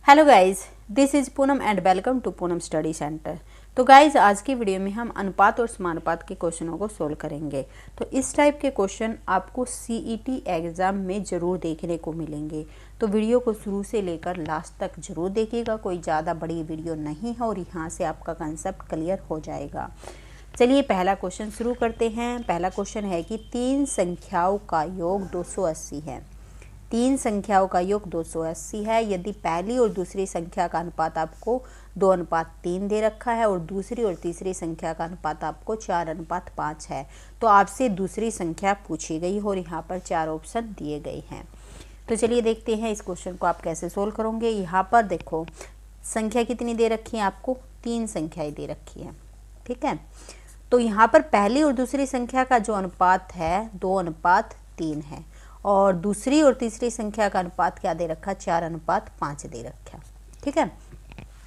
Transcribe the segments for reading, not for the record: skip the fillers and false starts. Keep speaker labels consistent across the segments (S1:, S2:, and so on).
S1: Hello guys, this is Poonam and welcome to Poonam study centre. तो guys आज की video में हम अनुपात और समानुपात के क्वेश्चनों को सोल्व करेंगे। तो इस टाइप के क्वेश्चन आपको सीईटी एग्ज़ाम में ज़रूर देखने को मिलेंगे। तो वीडियो को शुरू से लेकर लास्ट तक ज़रूर देखिएगा, कोई ज़्यादा बड़ी वीडियो नहीं है और यहाँ से आपका कंसेप्ट क्लियर हो जाएगा। चलिए पहला क्वेश्चन शुरू करते हैं। पहला क्वेश्चन है कि तीन संख्याओं का योग 280 है। तीन संख्याओं का योग 280 है। यदि पहली और दूसरी संख्या का अनुपात आपको 2:3 दे रखा है और दूसरी और तीसरी संख्या का अनुपात आपको 4:5 है, तो आपसे दूसरी संख्या पूछी गई और यहाँ पर 4 ऑप्शन दिए गए हैं। तो चलिए देखते हैं इस क्वेश्चन को आप कैसे सोल्व करोगे। यहाँ पर देखो संख्या कितनी दे रखी है, आपको 3 संख्याएं दे रखी है। ठीक है, तो यहाँ पर पहली और दूसरी संख्या का जो अनुपात है 2:3 है और दूसरी और तीसरी संख्या का अनुपात क्या दे रखा, 4:5 दे रखा। ठीक है,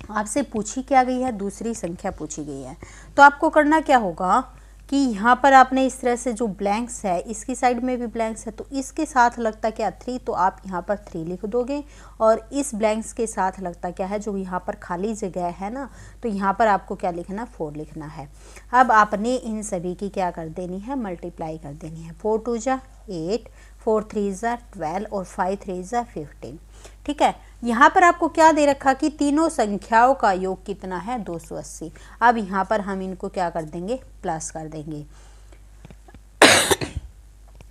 S1: आपसे पूछी क्या गई है, दूसरी संख्या पूछी गई है। तो आपको करना क्या होगा कि यहाँ पर आपने इस तरह से जो ब्लैंक्स है, इसकी साइड में भी ब्लैंक्स है, तो इसके साथ लगता क्या 3, तो आप यहाँ पर 3 लिख दोगे और इस ब्लैंक्स के साथ लगता क्या है, जो यहाँ पर खाली जगह है ना, तो यहाँ पर आपको क्या लिखना, 4 लिखना है। अब आपने इन सभी की क्या कर देनी है, मल्टीप्लाई कर देनी है। 4 2 जा 8, 4 3 जा 12 और 5 3 जा 15। ठीक है, यहाँ पर आपको क्या दे रखा कि तीनों संख्याओं का योग कितना है, 280। अब यहाँ पर हम इनको क्या कर देंगे, प्लस कर देंगे।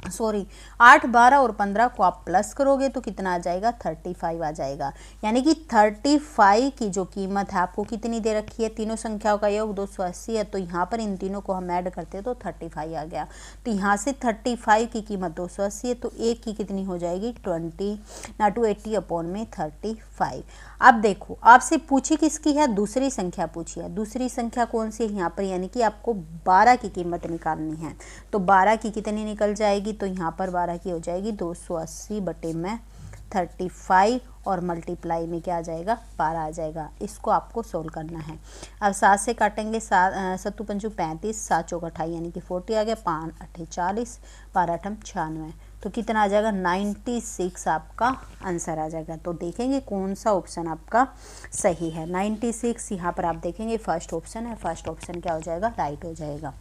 S1: सॉरी, 8 12 और 15 को आप प्लस करोगे तो कितना आ जाएगा, 35 आ जाएगा। यानी कि 35 की जो कीमत है आपको कितनी दे रखी है, तीनों संख्याओं का योग 280 है, तो यहाँ पर इन तीनों को हम ऐड करते हैं तो 35 आ गया। तो यहाँ से 35 की कीमत 280 है, तो एक की कितनी हो जाएगी, 280/35। अब देखो आपसे पूछी किसकी है, दूसरी संख्या पूछी है। दूसरी संख्या कौन सी है यहाँ पर, यानी कि आपको 12 की कीमत निकालनी है। तो 12 की कितनी निकल जाएगी, तो यहाँ पर 12 की हो जाएगी 280/35 और मल्टीप्लाई में क्या आ जाएगा, 12 आ जाएगा। इसको आपको सोल्व करना है। अब 7 से काटेंगे, 7 पंचू 35, 7 चौक 28 यानी कि 40 आ गया, 5 8 40, 12 8 96, तो कितना आ जाएगा, 96 आपका आंसर आ जाएगा। तो देखेंगे कौन सा ऑप्शन आपका सही है। 96 यहाँ पर आप देखेंगे फर्स्ट ऑप्शन है, फर्स्ट ऑप्शन क्या हो जाएगा, राइट हो जाएगा।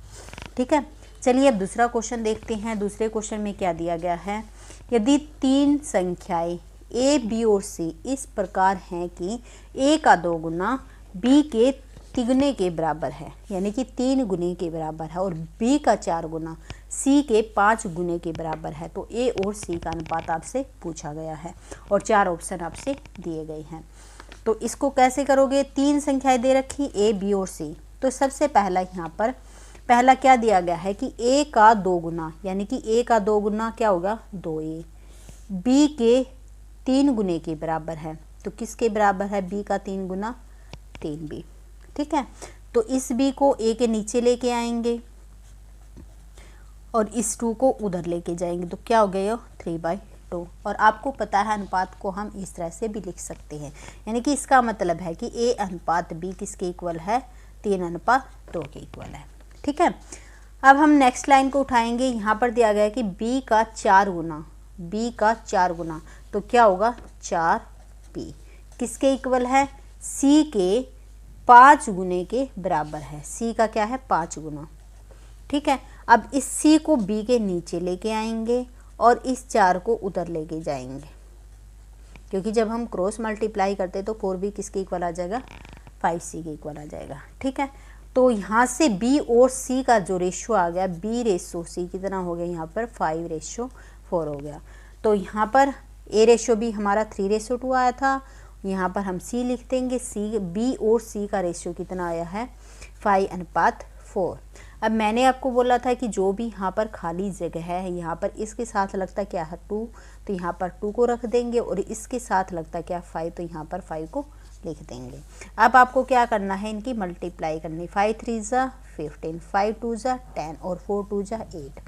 S1: ठीक है, चलिए अब दूसरा क्वेश्चन देखते हैं। दूसरे क्वेश्चन में क्या दिया गया है, यदि तीन संख्याएं ए बी और सी इस प्रकार हैं कि ए का 2 गुना बी के तिगुने के बराबर है, यानी कि 3 गुने के बराबर है, और बी का 4 गुना सी के 5 गुने के बराबर है, तो ए और सी का अनुपात आपसे पूछा गया है और 4 ऑप्शन आपसे दिए गए हैं। तो इसको कैसे करोगे, तीन संख्याएं दे रखी ए बी और सी। तो सबसे पहला यहाँ पर पहला क्या दिया गया है कि ए का 2 गुना, यानी कि ए का 2 गुना क्या होगा, 2a, बी के 3 गुने के बराबर है, तो किसके बराबर है, बी का 3 गुना 3b। ठीक है, तो इस b को a के नीचे लेके आएंगे और इस 2 को उधर लेके जाएंगे, तो क्या हो गया, 3/2। और आपको पता है अनुपात को हम इस तरह से भी लिख सकते हैं, यानी कि इसका मतलब है कि a अनुपात b किसके इक्वल है, 3:2 के इक्वल है। ठीक है, अब हम नेक्स्ट लाइन को उठाएंगे। यहाँ पर दिया गया है कि b का 4 गुना, b का 4 गुना, तो क्या होगा, 4p किसके इक्वल है, c के 5 गुने के बराबर है। c का क्या है, 5 गुना। ठीक है, अब इस c को b के नीचे लेके आएंगे और इस 4 को उधर लेके जाएंगे, क्योंकि जब हम क्रॉस मल्टीप्लाई करते तो 4b किसके इक्वल आ जाएगा, 5c के इक्वल आ जाएगा। ठीक है, तो यहाँ से b और c का जो रेशियो आ गया, b/c कितना हो गया, यहाँ पर 5/4 हो गया। तो यहाँ पर a/b हमारा 3/2 आया था, यहाँ पर हम c लिख देंगे। b और c का रेशियो कितना आया है, 5:4। अब मैंने आपको बोला था कि जो भी यहाँ पर खाली जगह है, यहाँ पर इसके साथ लगता क्या है, 2, तो यहाँ पर 2 को रख देंगे और इसके साथ लगता क्या, 5, तो यहाँ पर 5 को लिख देंगे। अब आपको क्या करना है, इनकी मल्टीप्लाई करनी। 5 3 जा 15, 5 2 जा 10 और 4 2 जा 8।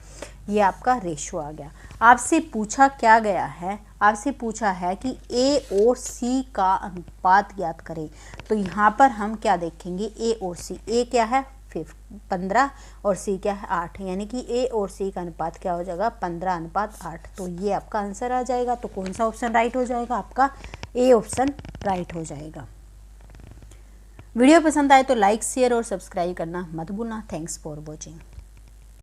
S1: ये आपका रेशियो आ गया। आपसे पूछा क्या गया है, आपसे पूछा है कि ए और सी का अनुपात ज्ञात करें। तो यहाँ पर हम क्या देखेंगे, ए और सी, ए क्या है 15 और सी क्या है 8, यानी कि ए और सी का अनुपात क्या हो जाएगा, 15:8। तो ये आपका आंसर आ जाएगा। तो कौन सा ऑप्शन राइट हो जाएगा, आपका ए ऑप्शन राइट हो जाएगा। वीडियो पसंद आए तो लाइक शेयर और सब्सक्राइब करना मत भूलना। Thanks for watching.